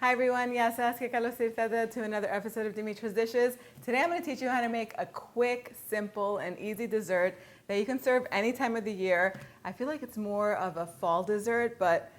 Hi everyone, to another episode of Dimitra's Dishes. Today I'm going to teach you how to make a quick, simple, and easy dessert that you can serve any time of the year. I feel like it's more of a fall dessert, but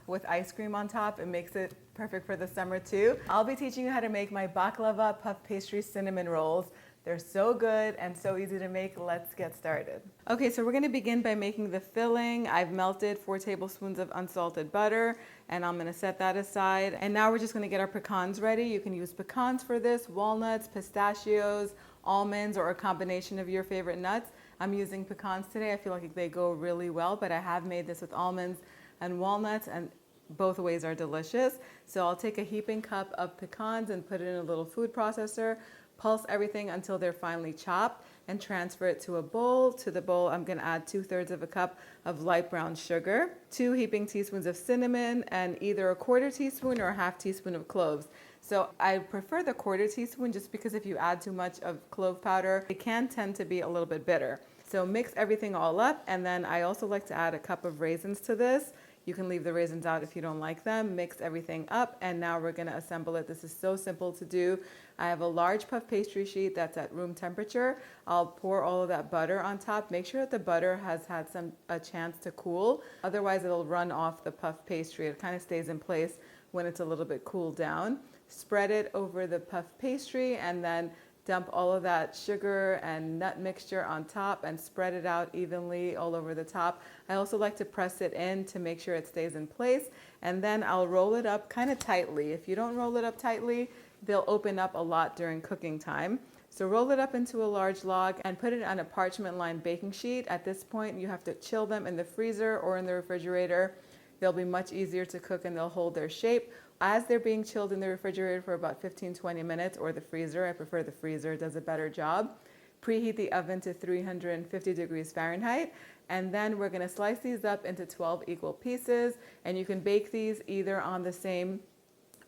with ice cream on top, it makes it perfect for the summer too. I'll be teaching you how to make my baklava puff pastry cinnamon rolls. They're so good and so easy to make. Let's get started. Okay, so we're going to begin by making the filling. I've melted 4 tablespoons of unsalted butter and I'm going to set that aside. And now we're just going to get our pecans ready. You can use pecans for this, walnuts, pistachios, almonds, or a combination of your favorite nuts. I'm using pecans today. I feel like they go really well, but I have made this with almonds and walnuts, and both ways are delicious. So I'll take a heaping cup of pecans and put it in a little food processor, pulse everything until they're finely chopped, and transfer it to a bowl. To the bowl, I'm gonna add 2/3 of a cup of light brown sugar, 2 heaping teaspoons of cinnamon, and either a 1/4 teaspoon or a 1/2 teaspoon of cloves. So I prefer the 1/4 teaspoon just because if you add too much of clove powder, it can tend to be a little bit bitter. So mix everything all up, and then I also like to add a cup of raisins to this. You can leave the raisins out if you don't like them. Mix everything up, and now we're gonna assemble it. This is so simple to do. I have a large puff pastry sheet that's at room temperature. I'll pour all of that butter on top. Make sure that the butter has had a chance to cool. Otherwise, it'll run off the puff pastry. It kind of stays in place when it's a little bit cooled down. Spread it over the puff pastry, and then dump all of that sugar and nut mixture on top and spread it out evenly all over the top. I also like to press it in to make sure it stays in place, and then I'll roll it up kind of tightly. If you don't roll it up tightly, they'll open up a lot during cooking time. So roll it up into a large log and put it on a parchment lined baking sheet. At this point, you have to chill them in the freezer or in the refrigerator. They'll be much easier to cook and they'll hold their shape. As they're being chilled in the refrigerator for about 15-20 minutes, or the freezer, I prefer the freezer, it does a better job. Preheat the oven to 350 degrees Fahrenheit, and then we're gonna slice these up into 12 equal pieces, and you can bake these either on the same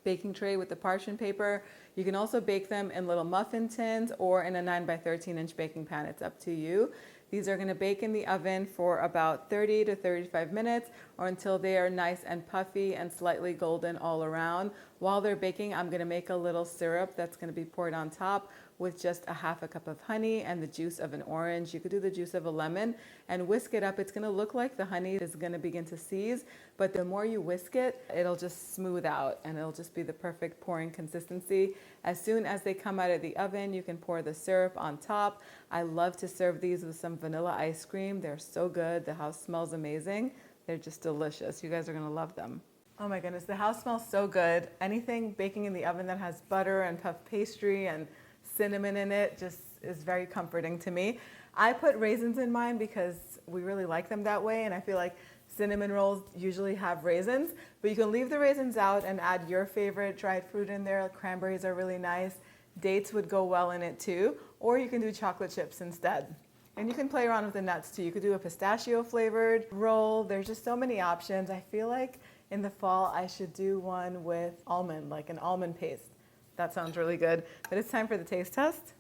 baking tray with the parchment paper. You can also bake them in little muffin tins or in a 9x13-inch baking pan. It's up to you. These are gonna bake in the oven for about 30 to 35 minutes or until they are nice and puffy and slightly golden all around. While they're baking, I'm gonna make a little syrup that's gonna be poured on top with just a 1/2 cup of honey and the juice of an orange. You could do the juice of a lemon and whisk it up. It's gonna look like the honey is gonna begin to seize, but the more you whisk it, it'll just smooth out and it'll just be the perfect pouring consistency. As soon as they come out of the oven, you can pour the syrup on top. I love to serve these with some vanilla ice cream. They're so good. The house smells amazing. They're just delicious. You guys are gonna love them. Oh my goodness, the house smells so good. Anything baking in the oven that has butter and puff pastry and cinnamon in it just is very comforting to me. I put raisins in mine because we really like them that way, and I feel like cinnamon rolls usually have raisins, but you can leave the raisins out and add your favorite dried fruit in there. Cranberries are really nice. Dates would go well in it too, or you can do chocolate chips instead. And you can play around with the nuts too. You could do a pistachio flavored roll. There's just so many options. I feel like in the fall I should do one with almond, like an almond paste. That sounds really good. But it's time for the taste test.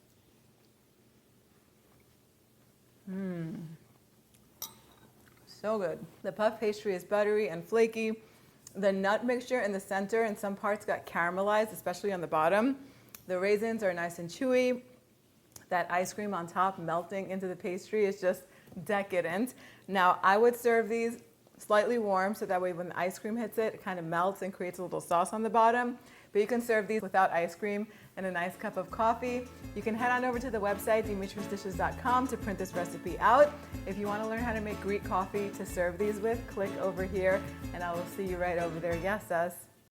So good. The puff pastry is buttery and flaky. The nut mixture in the center and some parts got caramelized, especially on the bottom. The raisins are nice and chewy. That ice cream on top melting into the pastry is just decadent. Now, I would serve these slightly warm so that way when the ice cream hits it, it kind of melts and creates a little sauce on the bottom. But you can serve these without ice cream and a nice cup of coffee. You can head on over to the website, dimitrasdishes.com, to print this recipe out. If you want to learn how to make Greek coffee to serve these with, click over here and I will see you right over there. Yes, sis.